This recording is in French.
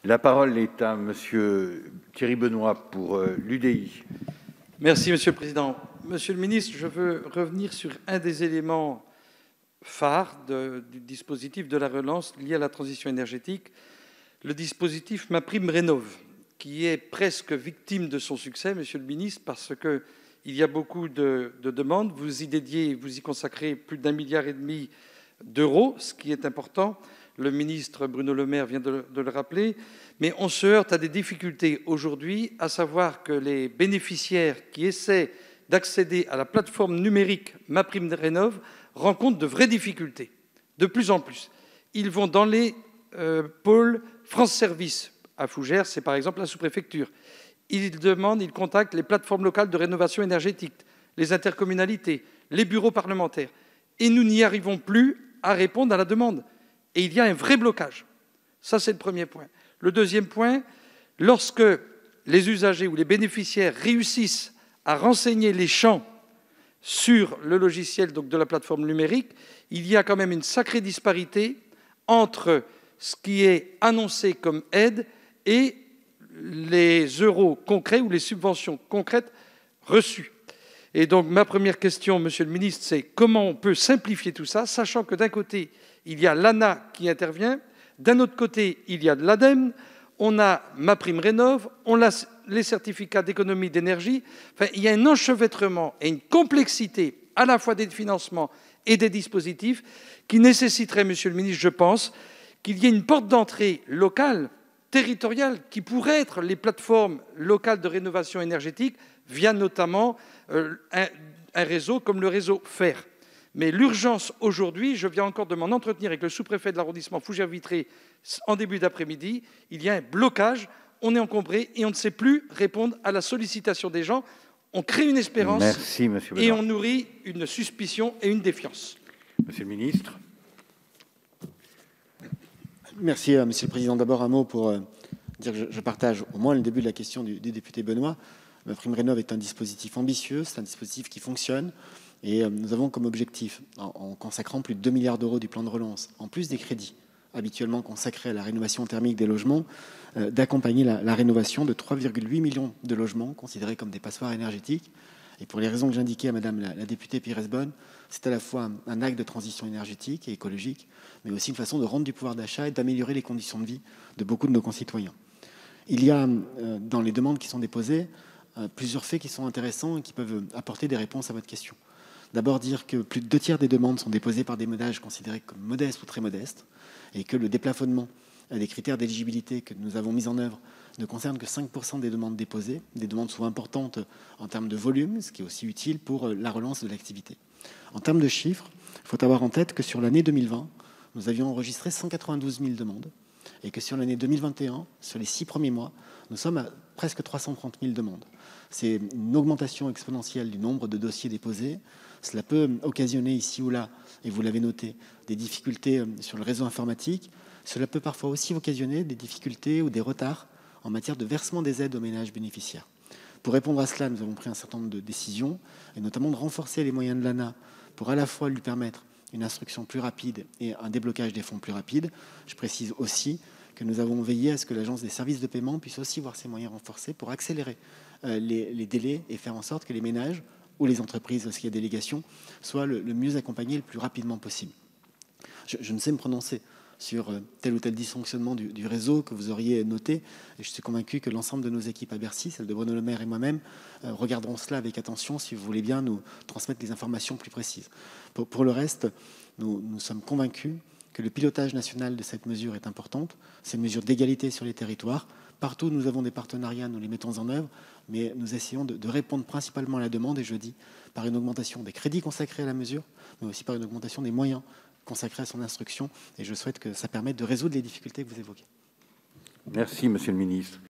La parole est à Monsieur Thierry Benoît pour l'UDI. Merci, Monsieur le Président. Monsieur le Ministre, je veux revenir sur un des éléments phares du dispositif de la relance lié à la transition énergétique, le dispositif MaPrimeRénov', qui est presque victime de son succès, Monsieur le Ministre, parce qu'il y a beaucoup de demandes. Vous y consacrez plus d'1,5 milliard d'euros, ce qui est important. Le ministre Bruno Le Maire vient de le rappeler. Mais on se heurte à des difficultés aujourd'hui, à savoir que les bénéficiaires qui essaient d'accéder à la plateforme numérique MaPrimeRénov' rencontrent de vraies difficultés, de plus en plus. Ils vont dans les pôles France Service. À Fougères, c'est par exemple la sous-préfecture. Ils contactent les plateformes locales de rénovation énergétique, les intercommunalités, les bureaux parlementaires. Et nous n'y arrivons plus à répondre à la demande. Et il y a un vrai blocage. Ça, c'est le premier point. Le deuxième point, lorsque les usagers ou les bénéficiaires réussissent à renseigner les champs sur le logiciel donc de la plateforme numérique, il y a quand même une sacrée disparité entre ce qui est annoncé comme aide et les euros concrets ou les subventions concrètes reçues. Et donc ma première question, Monsieur le Ministre, c'est comment on peut simplifier tout ça, sachant que d'un côté, il y a l'ANA qui intervient, d'un autre côté, il y a de l'ADEME, on a MaPrimeRénov', on a les certificats d'économie d'énergie. Enfin, il y a un enchevêtrement et une complexité à la fois des financements et des dispositifs qui nécessiterait, Monsieur le Ministre, je pense, qu'il y ait une porte d'entrée locale, territoriale, qui pourrait être les plateformes locales de rénovation énergétique via notamment un réseau comme le réseau FER. Mais l'urgence aujourd'hui, je viens encore de m'en entretenir avec le sous-préfet de l'arrondissement Fougères-Vitré en début d'après-midi, il y a un blocage, on est encombré et on ne sait plus répondre à la sollicitation des gens. On crée une espérance. Merci, Monsieur et Benoît. on nourrit une suspicion et une défiance. Monsieur le Ministre. Merci, Monsieur le Président. D'abord, un mot pour dire que je partage au moins le début de la question du député Benoît. MaPrimeRénov' est un dispositif ambitieux, c'est un dispositif qui fonctionne. Et nous avons comme objectif, en consacrant plus de 2 milliards d'euros du plan de relance, en plus des crédits habituellement consacrés à la rénovation thermique des logements, d'accompagner la rénovation de 3,8 millions de logements considérés comme des passoires énergétiques. Et pour les raisons que j'indiquais à Madame la députée Pires-Beaune, c'est à la fois un acte de transition énergétique et écologique, mais aussi une façon de rendre du pouvoir d'achat et d'améliorer les conditions de vie de beaucoup de nos concitoyens. Il y a, dans les demandes qui sont déposées, plusieurs faits qui sont intéressants et qui peuvent apporter des réponses à votre question. D'abord dire que plus de 2 tiers des demandes sont déposées par des ménages considérés comme modestes ou très modestes et que le déplafonnement des critères d'éligibilité que nous avons mis en œuvre ne concerne que 5% des demandes déposées. Des demandes sont importantes en termes de volume, ce qui est aussi utile pour la relance de l'activité. En termes de chiffres, il faut avoir en tête que sur l'année 2020, nous avions enregistré 192 000 demandes et que sur l'année 2021, sur les 6 premiers mois, nous sommes à presque 330 000 demandes. C'est une augmentation exponentielle du nombre de dossiers déposés. Cela peut occasionner ici ou là, et vous l'avez noté, des difficultés sur le réseau informatique. Cela peut parfois aussi occasionner des difficultés ou des retards en matière de versement des aides aux ménages bénéficiaires. Pour répondre à cela, nous avons pris un certain nombre de décisions, et notamment de renforcer les moyens de l'ANA pour à la fois lui permettre une instruction plus rapide et un déblocage des fonds plus rapide. Je précise aussi que nous avons veillé à ce que l'Agence des services de paiement puisse aussi voir ses moyens renforcés pour accélérer les délais et faire en sorte que les ménages ou les entreprises, lorsqu'il y a délégation, soient le mieux accompagnés le plus rapidement possible. Je ne sais me prononcer sur tel ou tel dysfonctionnement du réseau que vous auriez noté, et je suis convaincu que l'ensemble de nos équipes à Bercy, celle de Bruno Le Maire et moi-même, regarderont cela avec attention si vous voulez bien nous transmettre des informations plus précises. Pour le reste, nous sommes convaincus que le pilotage national de cette mesure est importante. C'est une mesure d'égalité sur les territoires. Partout où nous avons des partenariats, nous les mettons en œuvre, mais nous essayons de répondre principalement à la demande, et je dis par une augmentation des crédits consacrés à la mesure, mais aussi par une augmentation des moyens consacrés à son instruction, et je souhaite que ça permette de résoudre les difficultés que vous évoquez. Merci, Monsieur le Ministre.